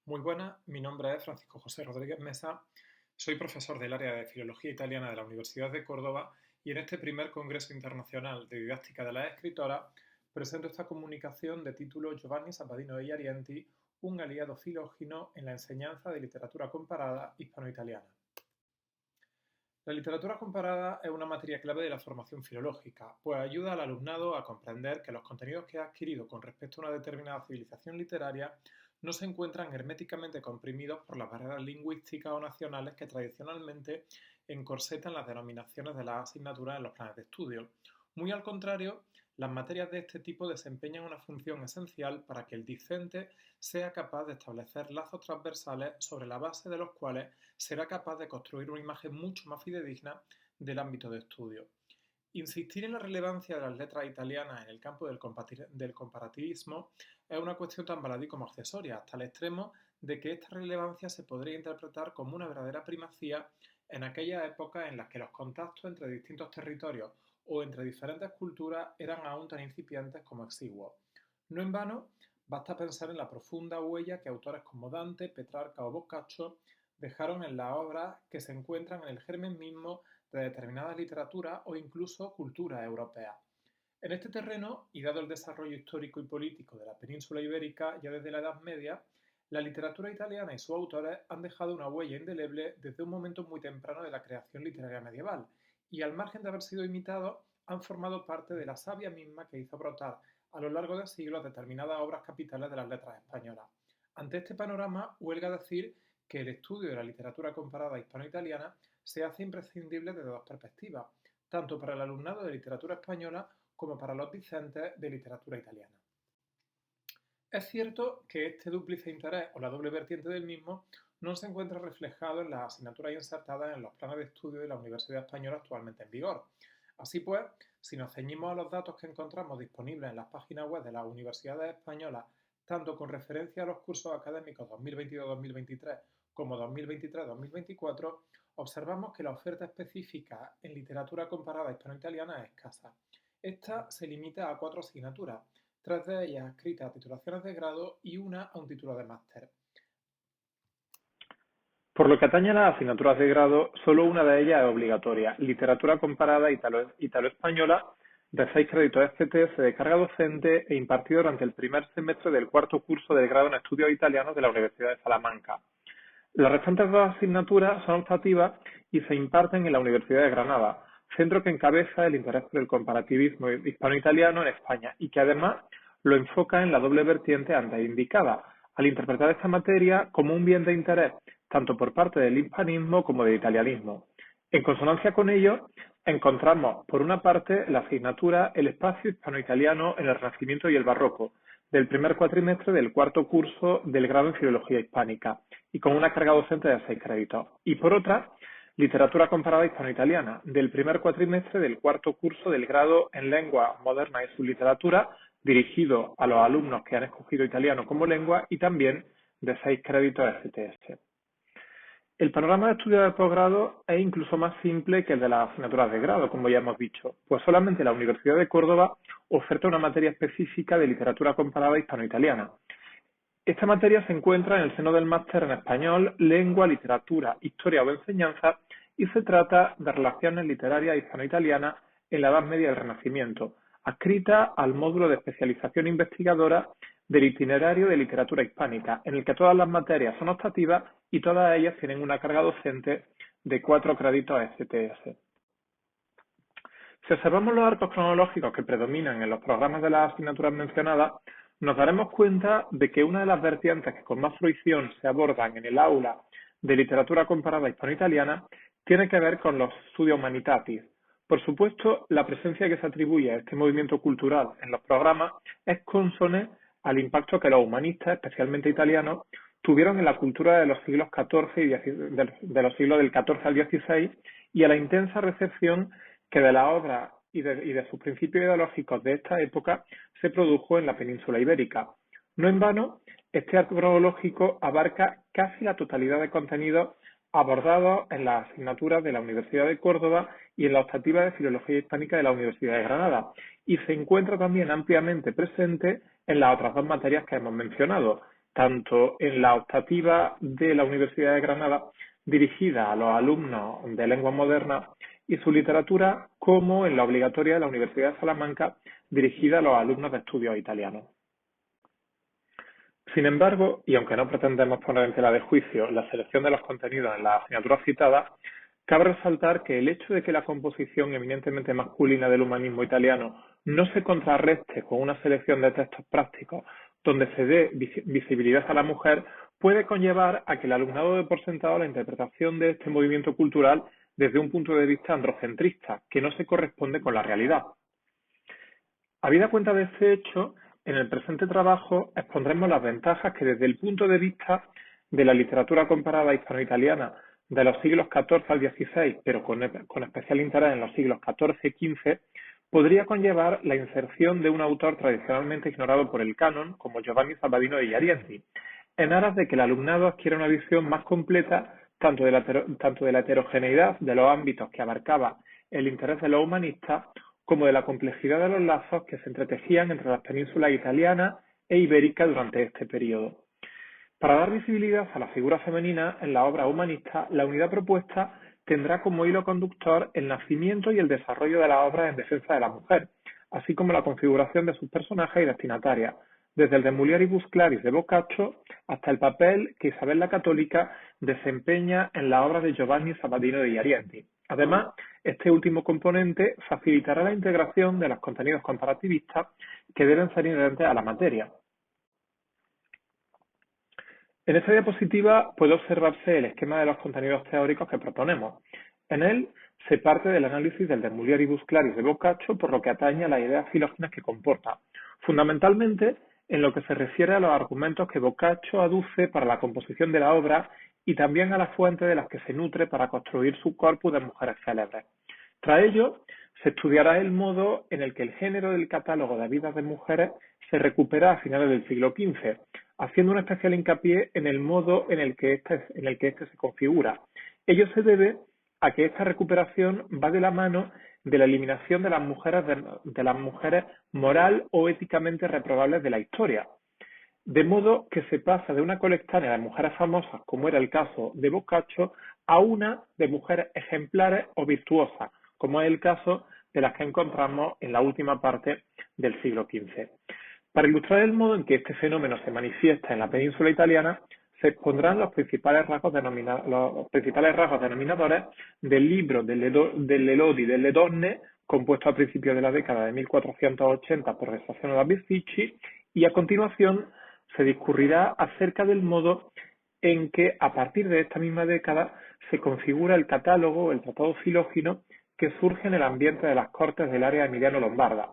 Muy buenas, mi nombre es Francisco José Rodríguez Mesa, soy profesor del área de Filología Italiana de la Universidad de Córdoba y en este primer Congreso Internacional de Didáctica de las Escritoras presento esta comunicación de título Giovanni Sapadino e Iarienti, un aliado filógino en la enseñanza de literatura comparada hispano-italiana. La literatura comparada es una materia clave de la formación filológica, pues ayuda al alumnado a comprender que los contenidos que ha adquirido con respecto a una determinada civilización literaria no se encuentran herméticamente comprimidos por las barreras lingüísticas o nacionales que tradicionalmente encorsetan las denominaciones de las asignaturas en los planes de estudio. Muy al contrario, las materias de este tipo desempeñan una función esencial para que el discente sea capaz de establecer lazos transversales sobre la base de los cuales será capaz de construir una imagen mucho más fidedigna del ámbito de estudio. Insistir en la relevancia de las letras italianas en el campo del comparativismo es una cuestión tan baladí como accesoria, hasta el extremo de que esta relevancia se podría interpretar como una verdadera primacía en aquellas épocas en las que los contactos entre distintos territorios o entre diferentes culturas eran aún tan incipientes como exiguos. No en vano, basta pensar en la profunda huella que autores como Dante, Petrarca o Boccaccio dejaron en las obras que se encuentran en el germen mismo de determinadas literaturas o incluso culturas europeas. En este terreno, y dado el desarrollo histórico y político de la península ibérica ya desde la Edad Media, la literatura italiana y sus autores han dejado una huella indeleble desde un momento muy temprano de la creación literaria medieval, y al margen de haber sido imitados, han formado parte de la savia misma que hizo brotar a lo largo de siglos determinadas obras capitales de las letras españolas. Ante este panorama, huelga decir que el estudio de la literatura comparada hispano-italiana se hace imprescindible desde dos perspectivas, tanto para el alumnado de literatura española como para los discentes de literatura italiana. Es cierto que este dúplice interés o la doble vertiente del mismo no se encuentra reflejado en las asignaturas insertadas en los planes de estudio de la Universidad Española actualmente en vigor. Así pues, si nos ceñimos a los datos que encontramos disponibles en las páginas web de las universidades españolas, tanto con referencia a los cursos académicos 2022-2023 como 2023-2024, observamos que la oferta específica en literatura comparada hispano-italiana es escasa. Esta se limita a 4 asignaturas, 3 de ellas adscritas a titulaciones de grado y una a un título de máster. Por lo que atañe a las asignaturas de grado, solo una de ellas es obligatoria: literatura comparada italo-española, de 6 créditos FTS de carga docente e impartido durante el primer semestre del cuarto curso del grado en estudios italianos de la Universidad de Salamanca. Las restantes dos asignaturas son optativas y se imparten en la Universidad de Granada, centro que encabeza el interés por el comparativismo hispano-italiano en España y que además lo enfoca en la doble vertiente antes indicada, al interpretar esta materia como un bien de interés tanto por parte del hispanismo como del italianismo. En consonancia con ello, encontramos, por una parte, la asignatura El espacio hispano-italiano en el Renacimiento y el Barroco, del primer cuatrimestre del cuarto curso del grado en Filología Hispánica, y con una carga docente de 6 créditos. Y por otra, Literatura comparada hispano-italiana, del primer cuatrimestre del cuarto curso del grado en Lengua Moderna y Subliteratura, dirigido a los alumnos que han escogido italiano como lengua y también de 6 créditos FTS. El panorama de estudios de posgrado es incluso más simple que el de las asignaturas de grado, como ya hemos dicho, pues solamente la Universidad de Córdoba oferta una materia específica de literatura comparada hispano-italiana. Esta materia se encuentra en el seno del máster en español, lengua, literatura, historia o enseñanza y se trata de relaciones literarias hispano-italianas en la Edad Media del Renacimiento, adscrita al módulo de especialización investigadora del itinerario de literatura hispánica, en el que todas las materias son optativas y todas ellas tienen una carga docente de 4 créditos STS. Si observamos los arcos cronológicos que predominan en los programas de las asignaturas mencionadas, nos daremos cuenta de que una de las vertientes que con más fruición se abordan en el aula de literatura comparada hispano-italiana tiene que ver con los studia humanitatis. Por supuesto, la presencia que se atribuye a este movimiento cultural en los programas es consone al impacto que los humanistas, especialmente italianos, tuvieron en la cultura de los siglos XIV y de los siglos del XIV al XVI y a la intensa recepción que de la obra y de sus principios ideológicos de esta época se produjo en la península ibérica. No en vano, este arco cronológico abarca casi la totalidad de contenidos abordados en las asignaturas de la Universidad de Córdoba y en la optativa de Filología Hispánica de la Universidad de Granada, y se encuentra también ampliamente presente en las otras dos materias que hemos mencionado, tanto en la optativa de la Universidad de Granada, dirigida a los alumnos de lengua moderna, y su literatura, como en la obligatoria de la Universidad de Salamanca, dirigida a los alumnos de estudios italianos. Sin embargo, y aunque no pretendemos poner en tela de juicio la selección de los contenidos en las asignaturas citadas, cabe resaltar que el hecho de que la composición eminentemente masculina del humanismo italiano no se contrarreste con una selección de textos prácticos donde se dé visibilidad a la mujer puede conllevar a que el alumnado dé por sentado la interpretación de este movimiento cultural desde un punto de vista androcentrista, que no se corresponde con la realidad. Habida cuenta de este hecho, en el presente trabajo expondremos las ventajas que desde el punto de vista de la literatura comparada hispano-italiana de los siglos XIV al XVI, pero con especial interés en los siglos XIV y XV, podría conllevar la inserción de un autor tradicionalmente ignorado por el canon, como Giovanni Sabadino de Iarienzi, en aras de que el alumnado adquiera una visión más completa tanto de la heterogeneidad de los ámbitos que abarcaba el interés de los humanistas, como de la complejidad de los lazos que se entretejían entre las penínsulas italiana e ibérica durante este periodo. Para dar visibilidad a la figura femenina en la obra humanista, la unidad propuesta tendrá como hilo conductor el nacimiento y el desarrollo de la obra en defensa de la mujer, así como la configuración de sus personajes y destinatarias, desde el de Mulieribus Claris de Boccaccio hasta el papel que Isabel la Católica desempeña en la obra de Giovanni Sabadino de Iarienzi. Además, este último componente facilitará la integración de los contenidos comparativistas que deben ser inherentes a la materia. En esta diapositiva puede observarse el esquema de los contenidos teóricos que proponemos. En él se parte del análisis del De Mulieribus Claris de Boccaccio por lo que atañe a las ideas filógenas que comporta, fundamentalmente en lo que se refiere a los argumentos que Boccaccio aduce para la composición de la obra y también a las fuentes de las que se nutre para construir su corpus de mujeres célebres. Tras ello, se estudiará el modo en el que el género del catálogo de vidas de mujeres se recupera a finales del siglo XV, haciendo un especial hincapié en el modo en el que este se configura. Ello se debe a que esta recuperación va de la mano de la eliminación de las mujeres moral o éticamente reprobables de la historia, de modo que se pasa de una colectánea de mujeres famosas, como era el caso de Boccaccio, a una de mujeres ejemplares o virtuosas, como es el caso de las que encontramos en la última parte del siglo XV. Para ilustrar el modo en que este fenómeno se manifiesta en la península italiana, se expondrán los principales rasgos denominadores del libro delle Lodi delle Donne, compuesto a principios de la década de 1480 por Vespasiano da Bisticci, y a continuación se discurrirá acerca del modo en que, a partir de esta misma década, se configura el catálogo, el tratado filógino, que surge en el ambiente de las cortes del área emiliano-lombarda.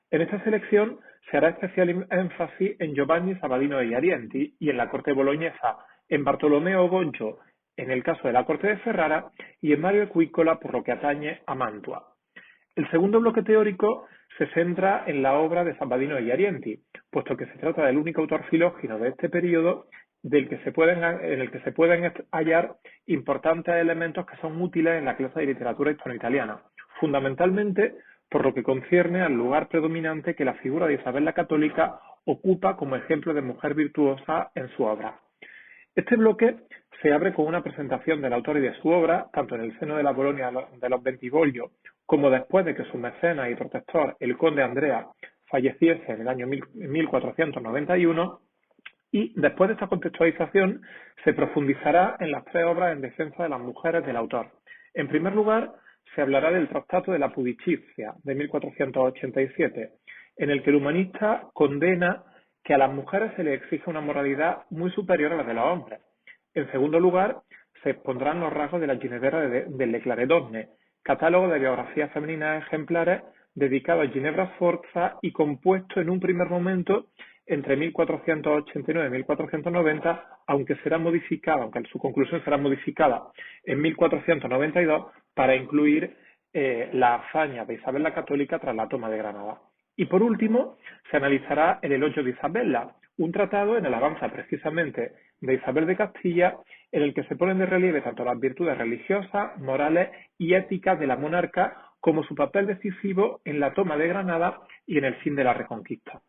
En esta selección se hará especial énfasis en Giovanni Sabadino de Iarienzi y en la corte boloñesa, en Bartolomeo Goncio, en el caso de la corte de Ferrara, y en Mario Equícola por lo que atañe a Mantua. El segundo bloque teórico se centra en la obra de Sabadino de Iarienzi, puesto que se trata del único autor filógino de este periodo en el que se pueden hallar importantes elementos que son útiles en la clase de literatura hispano-italiana, fundamentalmente por lo que concierne al lugar predominante que la figura de Isabel la Católica ocupa como ejemplo de mujer virtuosa en su obra. Este bloque se abre con una presentación del autor y de su obra, tanto en el seno de la Colonia de los Bentivoglio, como después de que su mecenas y protector, el conde Andrea, falleciese en el año 1491, y después de esta contextualización se profundizará en las tres obras en defensa de las mujeres del autor. En primer lugar, se hablará del Trattato de la Pudicizia de 1487, en el que el humanista condena que a las mujeres se les exige una moralidad muy superior a la de los hombres. En segundo lugar, se expondrán los rasgos de la Ginevra delle Clare Donne, catálogo de biografías femeninas ejemplares dedicado a Ginevra Sforza y compuesto en un primer momento entre 1489 y 1490, aunque su conclusión será modificada en 1492 para incluir la hazaña de Isabel la Católica tras la toma de Granada. Y por último, se analizará el Elogio de Isabella, un tratado en alabanza precisamente de Isabel de Castilla, en el que se ponen de relieve tanto las virtudes religiosas, morales y éticas de la monarca, como su papel decisivo en la toma de Granada y en el fin de la Reconquista.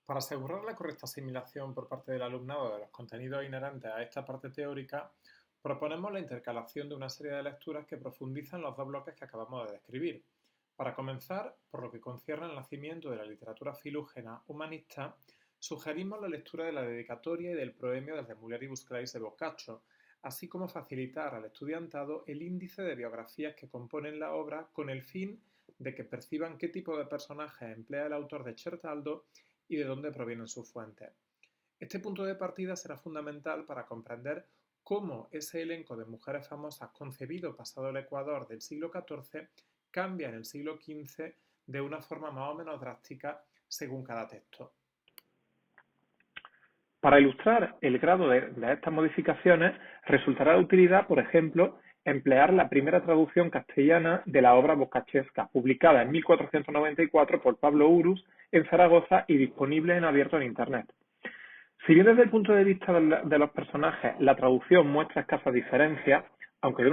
Para asegurar la correcta asimilación por parte del alumnado de los contenidos inherentes a esta parte teórica, proponemos la intercalación de una serie de lecturas que profundizan los dos bloques que acabamos de describir. Para comenzar, por lo que concierne al nacimiento de la literatura filógena humanista, sugerimos la lectura de la dedicatoria y del proemio del De Mulieribus Claris de Boccaccio, así como facilitar al estudiantado el índice de biografías que componen la obra con el fin de que perciban qué tipo de personajes emplea el autor de Certaldo y de dónde provienen sus fuentes. Este punto de partida será fundamental para comprender cómo ese elenco de mujeres famosas concebido pasado el Ecuador del siglo XIV cambia en el siglo XV de una forma más o menos drástica según cada texto. Para ilustrar el grado de estas modificaciones, resultará de utilidad, por ejemplo, emplear la primera traducción castellana de la obra boccacciesca, publicada en 1494 por Pablo Urus en Zaragoza y disponible en abierto en Internet. Si bien desde el punto de vista de los personajes la traducción muestra escasas diferencias, aunque de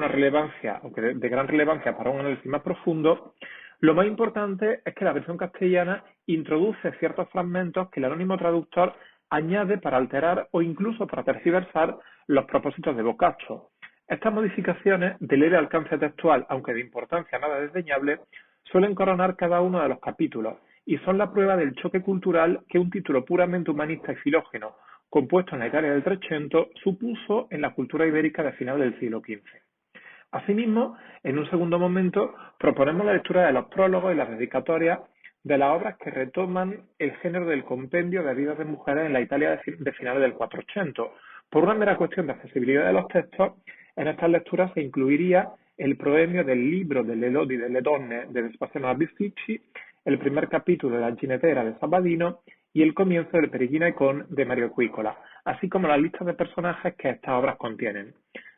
gran relevancia para un análisis más profundo, lo más importante es que la versión castellana introduce ciertos fragmentos que el anónimo traductor añade para alterar o incluso para tergiversar los propósitos de Boccaccio. Estas modificaciones, de leve alcance textual, aunque de importancia nada desdeñable, suelen coronar cada uno de los capítulos y son la prueba del choque cultural que un título puramente humanista y filógeno, compuesto en la Italia del Trecento, supuso en la cultura ibérica de final del siglo XV. Asimismo, en un segundo momento, proponemos la lectura de los prólogos y las dedicatorias de las obras que retoman el género del compendio de vidas de mujeres en la Italia de finales del 400. Por una mera cuestión de accesibilidad de los textos, en estas lecturas se incluiría el proemio del libro delle lodi delle donne de Vespasiano Bisticci, el primer capítulo de la Ginetera de Sabbadino y el comienzo del Periginaicón de Mario Equícola, así como las listas de personajes que estas obras contienen.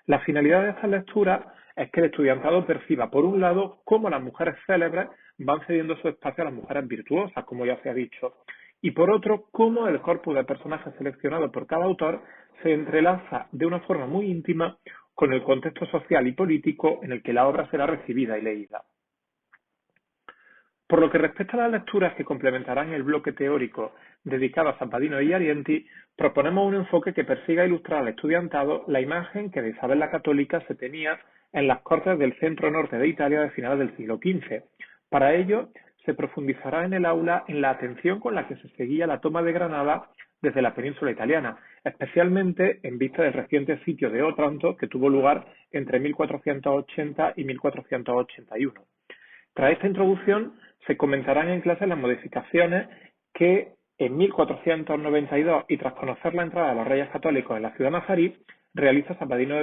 La finalidad de estas lecturas es que el estudiantado perciba, por un lado, cómo las mujeres célebres van cediendo su espacio a las mujeres virtuosas, como ya se ha dicho, y por otro, cómo el corpus de personajes seleccionado por cada autor se entrelaza de una forma muy íntima con el contexto social y político en el que la obra será recibida y leída. Por lo que respecta a las lecturas que complementarán el bloque teórico dedicado a Sabbadino y Arienti, proponemos un enfoque que persiga ilustrar al estudiantado la imagen que de Isabel la Católica se tenía en las cortes del centro-norte de Italia de finales del siglo XV. Para ello, se profundizará en el aula en la atención con la que se seguía la toma de Granada desde la península italiana, especialmente en vista del reciente sitio de Otranto que tuvo lugar entre 1480 y 1481. Tras esta introducción, se comentarán en clase las modificaciones que en 1492 y tras conocer la entrada de los Reyes Católicos en la ciudad nazarí, realiza Sabbadino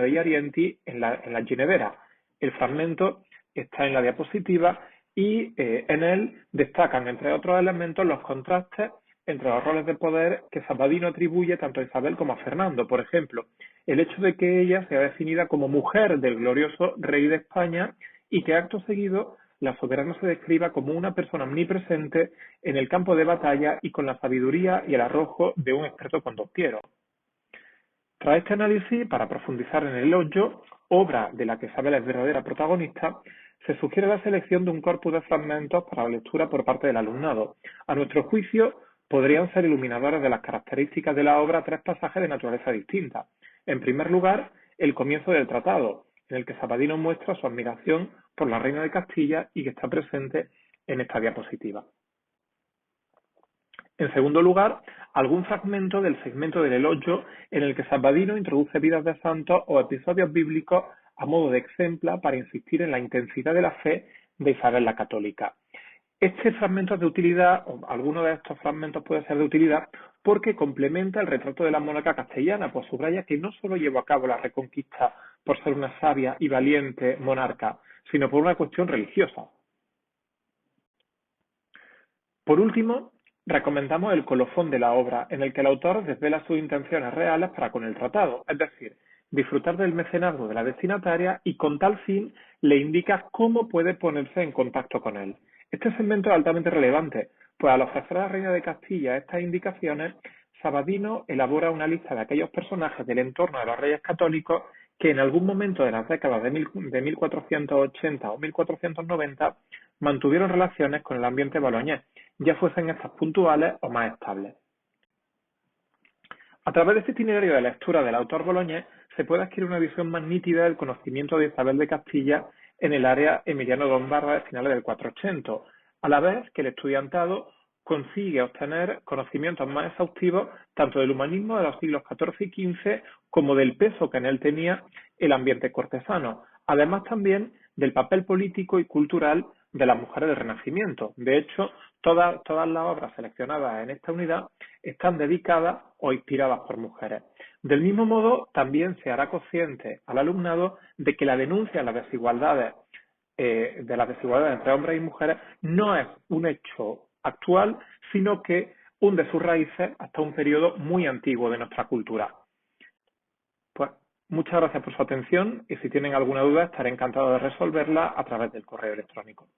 degli Arienti en la Ginevera. El fragmento está en la diapositiva y en él destacan, entre otros elementos, los contrastes entre los roles de poder que Sabbadino atribuye tanto a Isabel como a Fernando. Por ejemplo, el hecho de que ella sea definida como mujer del glorioso rey de España y que acto seguido la soberana se describa como una persona omnipresente en el campo de batalla y con la sabiduría y el arrojo de un experto condotiero. Tras este análisis, para profundizar en el elogio, obra de la que Isabel es verdadera protagonista, se sugiere la selección de un corpus de fragmentos para la lectura por parte del alumnado. A nuestro juicio, podrían ser iluminadores de las características de la obra tres pasajes de naturaleza distinta. En primer lugar, el comienzo del tratado, en el que Sabbadino muestra su admiración por la reina de Castilla y que está presente en esta diapositiva. En segundo lugar, algún fragmento del segmento del elogio en el que Sabbadino introduce vidas de santos o episodios bíblicos a modo de ejemplo para insistir en la intensidad de la fe de Isabel la Católica. Este fragmento es de utilidad, o alguno de estos fragmentos puede ser de utilidad, porque complementa el retrato de la monarca castellana, pues subraya que no solo llevó a cabo la reconquista por ser una sabia y valiente monarca, sino por una cuestión religiosa. Por último, recomendamos el colofón de la obra, en el que el autor desvela sus intenciones reales para con el tratado, es decir, disfrutar del mecenazgo de la destinataria y con tal fin le indica cómo puede ponerse en contacto con él. Este segmento es altamente relevante, pues al ofrecer a la reina de Castilla estas indicaciones, Sabbadino elabora una lista de aquellos personajes del entorno de los reyes católicos que en algún momento de las décadas de 1480 o 1490 mantuvieron relaciones con el ambiente boloñés ya fuesen estas puntuales o más estables. A través de este itinerario de lectura del autor boloñés se puede adquirir una visión más nítida del conocimiento de Isabel de Castilla en el área emiliano-lombarda de finales del 480, a la vez que el estudiantado consigue obtener conocimientos más exhaustivos tanto del humanismo de los siglos XIV y XV como del peso que en él tenía el ambiente cortesano, además también del papel político y cultural de las mujeres del Renacimiento. De hecho, todas las obras seleccionadas en esta unidad están dedicadas o inspiradas por mujeres. Del mismo modo, también se hará consciente al alumnado de que la denuncia de las desigualdades entre hombres y mujeres no es un hecho actual, sino que hunde sus raíces hasta un periodo muy antiguo de nuestra cultura. Pues muchas gracias por su atención y si tienen alguna duda estaré encantado de resolverla a través del correo electrónico.